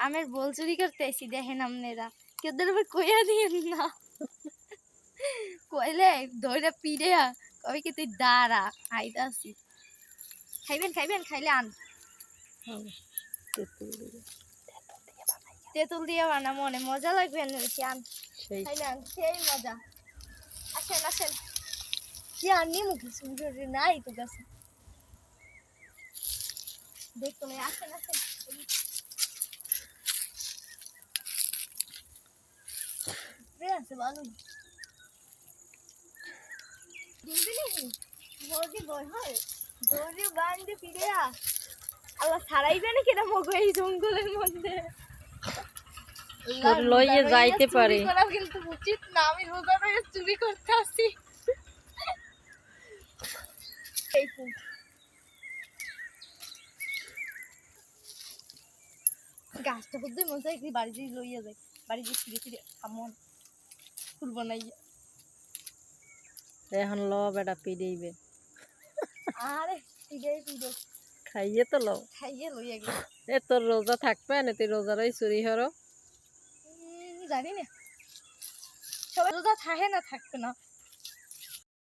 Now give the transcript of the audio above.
আমের বল চুরি করতে আইছি দেখেন আপনারা কেদের আবার কইয়া দিয়েন না কইলে ধইরা পিড়েয়া কবে কি তুই দাঁড়া আইতাছি খাইবেন খাইবেন খাইলে আন তেঁতুল দিয়ে বানা মনে মজা লাগবে বেশি আন খাইলে আন সেই মজা আসেন আসেন কি আনি মুখে সুন্দর নাই তো গাছে দেখো আসেন আসেন আছে ভালো বৌদি বই হয় দৌড়ে বান্ধে ফিরে আল্লাহ ছাড়াইবে না কেন মগো এই জঙ্গলের মধ্যে লইয়ে যাইতে পারে কিন্তু উচিত না আমি রোজা রয়ে চুরি করতে আসি গাছটা বুঝতে মনে হয় কি বাড়ি দিয়ে লইয়া যায় বাড়ি দিয়ে ফিরে ফিরে আমন ফুল বানাই এখন ল বেটা পিড়েইবে আরে পিড়ে পিড়ে খাইয়ে তো লো খাইয়ে লইয়া গেল এ তোর রোজা থাকবে না তুই রোজারই চুরি হরো জানি না সবাই রোজা থাকে না থাকবে না